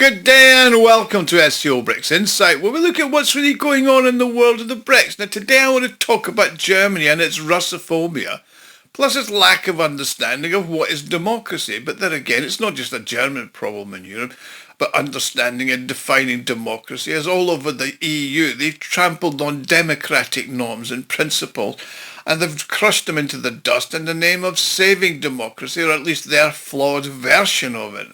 Good day and welcome to SCO BRICS Insight, where we look at what's really going on in the world of the BRICS. Now today I want to talk about Germany and its Russophobia, plus its lack of understanding of what is democracy. But then again, it's not just a German problem in Europe, but understanding and defining democracy is all over the EU. They've trampled on democratic norms and principles, and they've crushed them into the dust in the name of saving democracy, or at least their flawed version of it.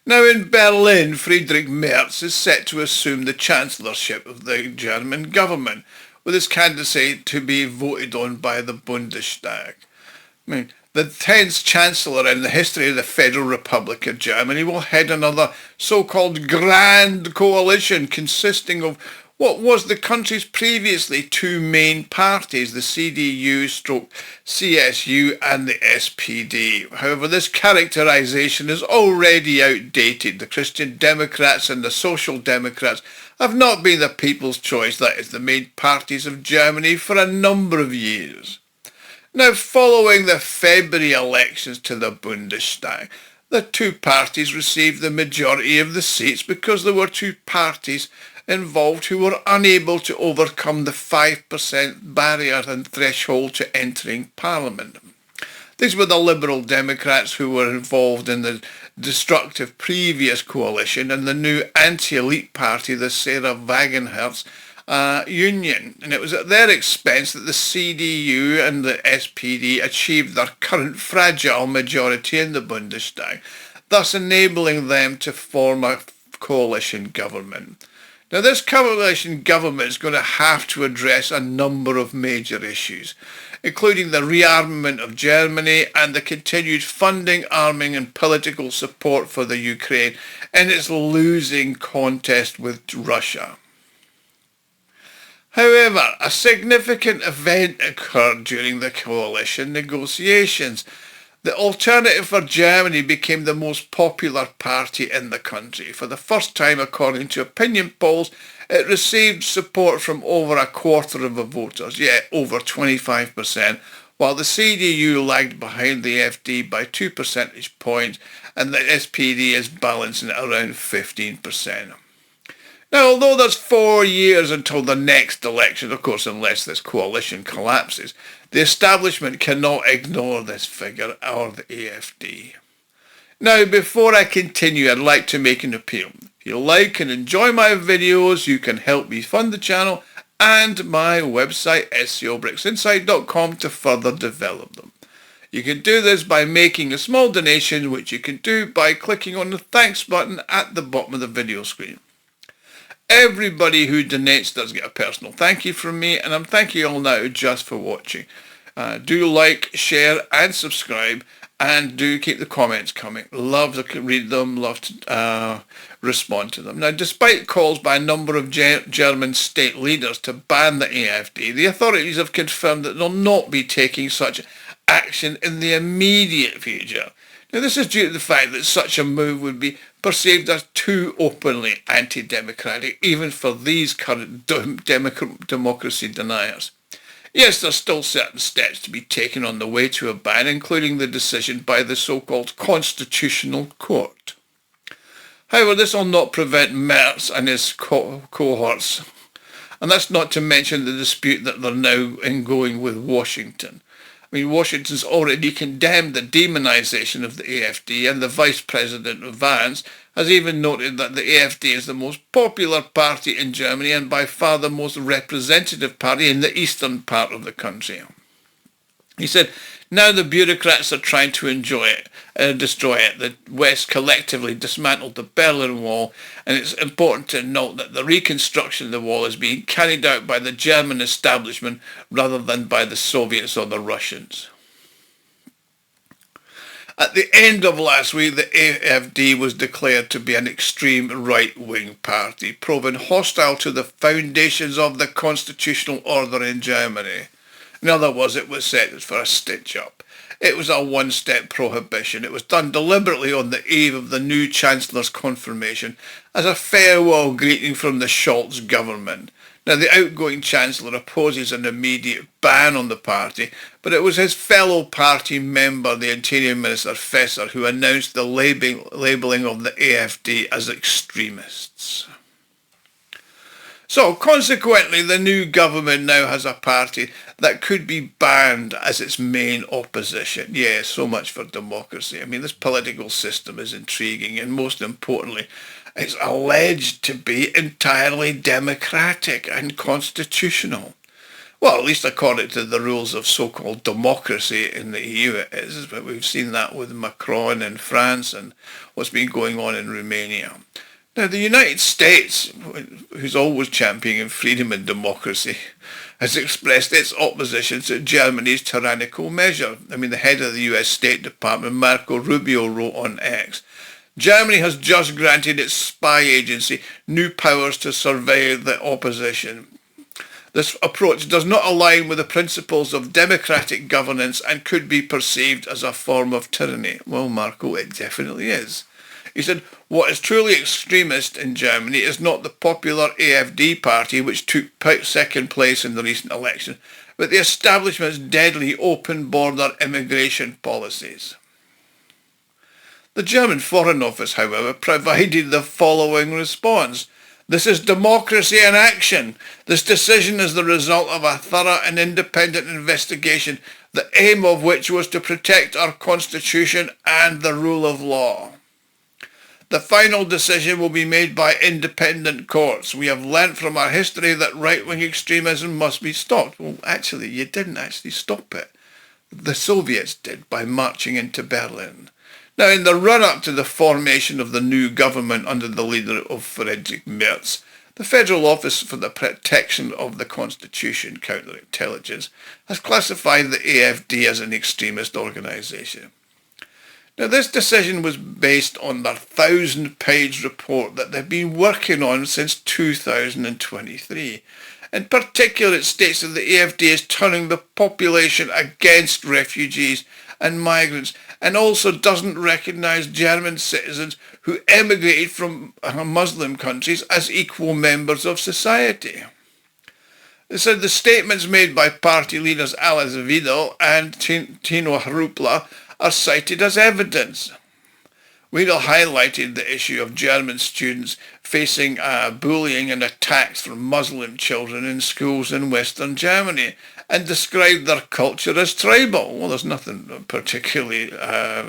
Now in Berlin, Friedrich Merz is set to assume the chancellorship of the German government, with his candidacy to be voted on by the Bundestag. The 10th Chancellor in the history of the Federal Republic of Germany will head another so-called grand coalition consisting of what was the country's previously two main parties, the CDU/CSU and the SPD. However, this characterization is already outdated. The Christian Democrats and the Social Democrats have not been the people's choice, that is, the main parties of Germany, for a number of years. Now, following the February elections to the Bundestag, the two parties received the majority of the seats because there were two parties involved who were unable to overcome the 5% barrier and threshold to entering Parliament. These were the Liberal Democrats who were involved in the destructive previous coalition and the new anti-elite party, the Sarah Wagenknecht Union. And it was at their expense that the CDU and the SPD achieved their current fragile majority in the Bundestag, thus enabling them to form a coalition government. Now, this coalition government is going to have to address a number of major issues, including the rearmament of Germany and the continued funding, arming and political support for the Ukraine in its losing contest with Russia. However, a significant event occurred during the coalition negotiations. The Alternative for Germany became the most popular party in the country. For the first time, according to opinion polls, it received support from over a quarter of the voters, over 25%, while the CDU lagged behind the AfD by 2 percentage points, and the SPD is balancing at around 15%. Now, although there's 4 years until the next election, of course, unless this coalition collapses, the establishment cannot ignore this figure or the AfD. Now, before I continue, I'd like to make an appeal. If you like and enjoy my videos, you can help me fund the channel and my website, SCOBRICSinsight.com, to further develop them. You can do this by making a small donation, which you can do by clicking on the thanks button at the bottom of the video screen. Everybody who donates does get a personal thank you from me, and I'm thanking you all now just for watching. Do like, share and subscribe, and do keep the comments coming. Love to read them, love to respond to them. Now, despite calls by a number of German state leaders to ban the AfD, the authorities have confirmed that they'll not be taking such action in the immediate future. Now, this is due to the fact that such a move would be perceived as too openly anti-democratic, even for these current democracy deniers. Yes, there's still certain steps to be taken on the way to a ban, including the decision by the so-called Constitutional Court. However, this will not prevent Merz and his cohorts, and that's not to mention the dispute that they're now ongoing with Washington. Washington's already condemned the demonization of the AfD, and the Vice President of Vance has even noted that the AfD is the most popular party in Germany and by far the most representative party in the eastern part of the country. He said, now the bureaucrats are trying to destroy it. The West collectively dismantled the Berlin Wall, and it's important to note that the reconstruction of the wall is being carried out by the German establishment rather than by the Soviets or the Russians. At the end of last week, the AfD was declared to be an extreme right-wing party, proven hostile to the foundations of the constitutional order in Germany. In other words, it was set for a stitch-up. It was a one-step prohibition. It was done deliberately on the eve of the new Chancellor's confirmation as a farewell greeting from the Scholz government. Now, the outgoing Chancellor opposes an immediate ban on the party, but it was his fellow party member, the Interior Minister Fesser, who announced the labelling of the AfD as extremists. So, consequently, the new government now has a party that could be banned as its main opposition. Yeah, so much for democracy. I mean, this political system is intriguing, and most importantly, it's alleged to be entirely democratic and constitutional. Well, at least according to the rules of so-called democracy in the EU it is, but we've seen that with Macron in France and what's been going on in Romania. Now, the United States, who's always championing freedom and democracy, has expressed its opposition to Germany's tyrannical measure. I mean, the head of the US State Department, Marco Rubio, wrote on X, Germany has just granted its spy agency new powers to surveil the opposition. This approach does not align with the principles of democratic governance and could be perceived as a form of tyranny. Well, Marco, it definitely is. He said, what is truly extremist in Germany is not the popular AfD party, which took second place in the recent election, but the establishment's deadly open border immigration policies. The German Foreign Office, however, provided the following response. This is democracy in action. This decision is the result of a thorough and independent investigation, the aim of which was to protect our constitution and the rule of law. The final decision will be made by independent courts. We have learnt from our history that right-wing extremism must be stopped. Well, actually, you didn't actually stop it. The Soviets did by marching into Berlin. Now, in the run-up to the formation of the new government under the leader of Friedrich Merz, the Federal Office for the Protection of the Constitution, Counterintelligence, has classified the AfD as an extremist organisation. Now, this decision was based on their 1,000-page report that they've been working on since 2023. In particular, it states that the AfD is turning the population against refugees and migrants, and also doesn't recognise German citizens who emigrated from Muslim countries as equal members of society. It said the statements made by party leaders Alice Weidel and Tino Hrupla are cited as evidence. Weidel highlighted the issue of German students facing bullying and attacks from Muslim children in schools in Western Germany and described their culture as tribal. Well, there's nothing particularly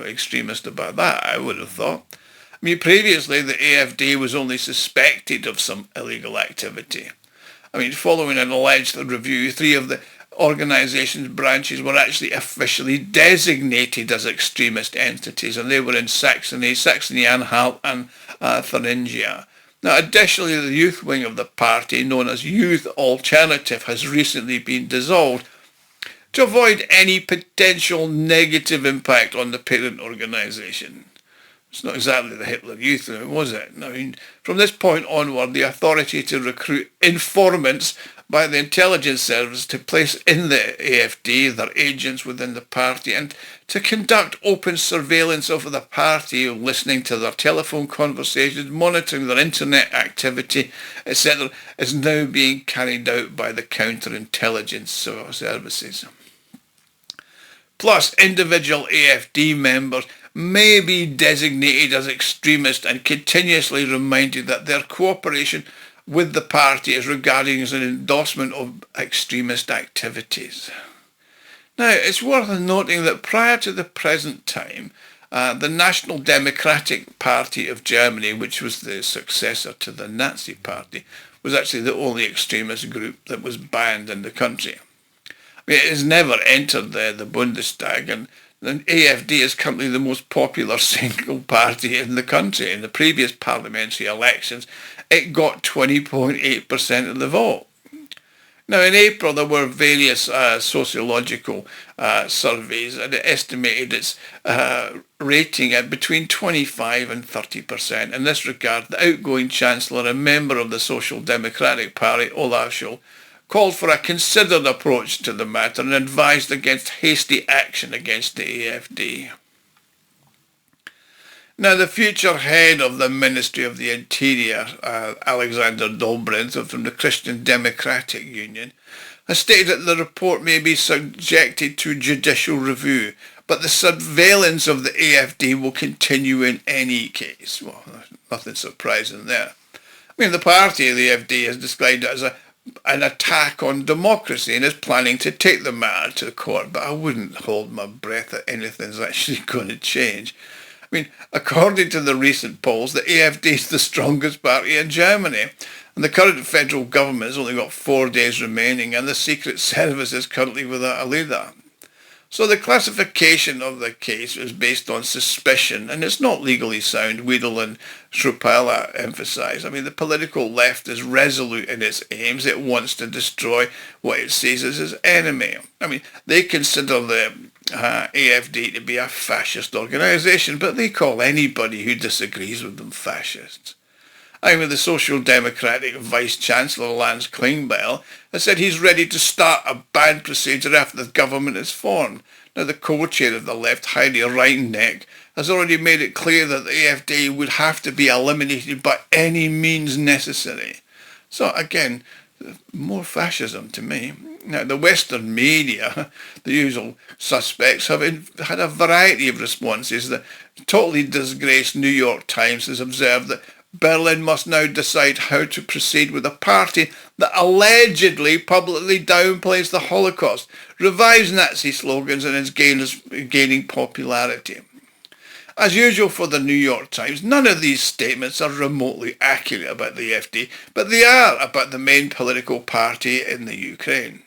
extremist about that, I would have thought. I mean, previously the AfD was only suspected of some illegal activity. I mean, following an alleged review, 3 of the organisation's branches were actually officially designated as extremist entities, and they were in Saxony-Anhalt and Thuringia. Now, additionally, the youth wing of the party, known as Youth Alternative, has recently been dissolved to avoid any potential negative impact on the parent organisation. It's not exactly the Hitler Youth, was it? I mean, from this point onward, the authority to recruit informants by the intelligence service to place in the AfD their agents within the party and to conduct open surveillance of the party, listening to their telephone conversations, monitoring their internet activity, etc., is now being carried out by the counterintelligence services. Plus, individual AfD members may be designated as extremist and continuously reminded that their cooperation with the party is regarded as an endorsement of extremist activities. Now, it's worth noting that prior to the present time, the National Democratic Party of Germany, which was the successor to the Nazi Party, was actually the only extremist group that was banned in the country. I mean, it has never entered the Bundestag, and the AfD is currently the most popular single party in the country. In the previous parliamentary elections, it got 20.8% of the vote. Now, in April, there were various sociological surveys, and it estimated its rating at between 25 and 30%. In this regard, the outgoing Chancellor and member of the Social Democratic Party, Olaf Scholz, called for a considered approach to the matter and advised against hasty action against the AfD. Now, the future head of the Ministry of the Interior, Alexander Dobrindt from the Christian Democratic Union, has stated that the report may be subjected to judicial review, but the surveillance of the AfD will continue in any case. Well, nothing surprising there. I mean, the party, the AfD, has described it as an attack on democracy and is planning to take the matter to court, but I wouldn't hold my breath that anything's actually going to change. I mean, according to the recent polls, the AfD is the strongest party in Germany, and the current federal government has only got 4 days remaining, and the Secret Service is currently without a leader. So the classification of the case is based on suspicion, and it's not legally sound, Weidel and Russophobic emphasise. I mean, the political left is resolute in its aims. It wants to destroy what it sees as its enemy. I mean, they consider the AfD to be a fascist organisation, but they call anybody who disagrees with them fascists. I mean, the Social Democratic Vice-Chancellor Lance Klingbeil has said he's ready to start a ban procedure after the government is formed. Now, the co-chair of the left, Wagenknecht, has already made it clear that the AfD would have to be eliminated by any means necessary. So, again, more fascism to me. Now, the Western media, the usual suspects, have had a variety of responses. The totally disgraced New York Times has observed that Berlin must now decide how to proceed with a party that allegedly publicly downplays the Holocaust, revives Nazi slogans, and is gaining popularity. As usual for the New York Times, none of these statements are remotely accurate about the AfD, but they are about the main political party in the Ukraine.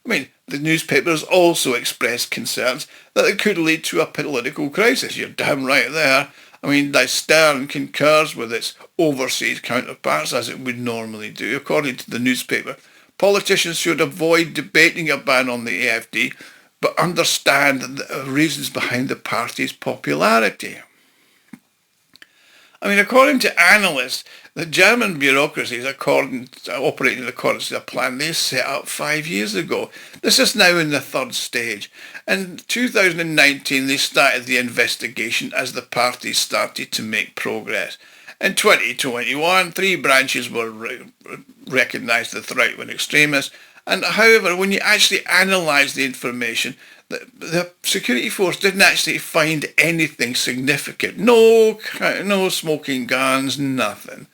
I mean, the newspaper has also expressed concerns that it could lead to a political crisis. You're damn right there. I mean, Die Stern concurs with its overseas counterparts, as it would normally do. According to the newspaper, politicians should avoid debating a ban on the AfD, but understand the reasons behind the party's popularity. I mean, according to analysts, the German bureaucracies operating in accordance to a plan they set up 5 years ago. This is now in the third stage. In 2019, they started the investigation as the parties started to make progress. In 2021, 3 branches were recognised as right-wing extremists. And however, when you actually analyse the information, the security force didn't actually find anything significant. No smoking guns, nothing.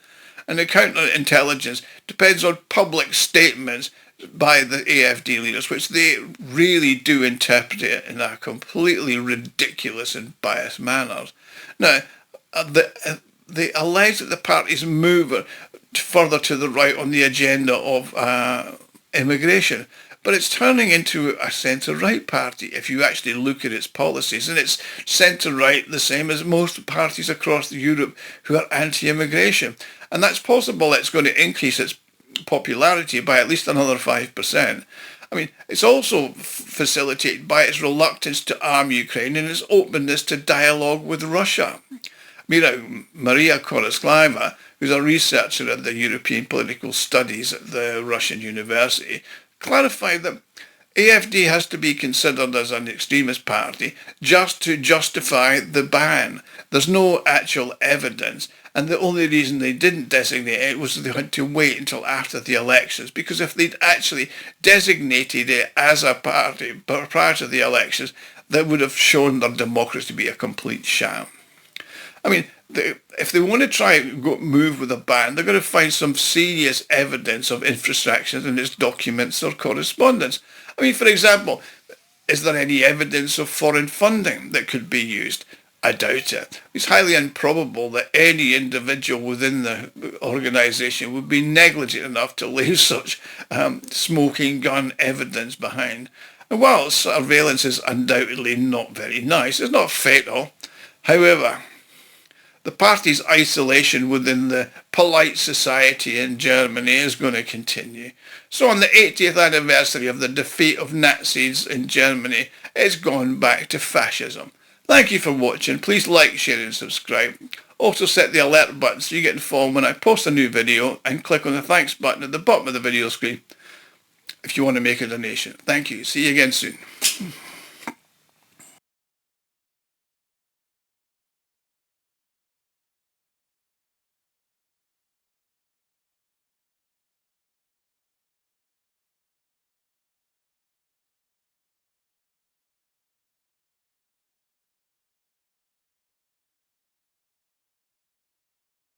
And the counterintelligence depends on public statements by the AfD leaders, which they really do interpret it in a completely ridiculous and biased manner. Now, they allege that the parties move further to the right on the agenda of immigration, but it's turning into a centre-right party if you actually look at its policies, and it's centre-right the same as most parties across Europe who are anti-immigration. And that's possible it's going to increase its popularity by at least another 5%. I mean, it's also facilitated by its reluctance to arm Ukraine and its openness to dialogue with Russia. Maria Korosklava, who's a researcher at the European Political Studies at the Russian University, clarified that AfD has to be considered as an extremist party just to justify the ban. There's no actual evidence, and the only reason they didn't designate it was they had to wait until after the elections, because if they'd actually designated it as a party prior to the elections, that would have shown their democracy to be a complete sham. I mean, if they want to try and move with a ban, they're going to find some serious evidence of infractions in its documents or correspondence. I mean, for example, is there any evidence of foreign funding that could be used? I doubt it. It's highly improbable that any individual within the organisation would be negligent enough to leave such smoking gun evidence behind. And while surveillance is undoubtedly not very nice, it's not fatal. However, the party's isolation within the polite society in Germany is going to continue. So on the 80th anniversary of the defeat of Nazis in Germany, it's gone back to fascism. Thank you for watching. Please like, share and subscribe. Also set the alert button so you get informed when I post a new video, and click on the thanks button at the bottom of the video screen if you want to make a donation. Thank you. See you again soon.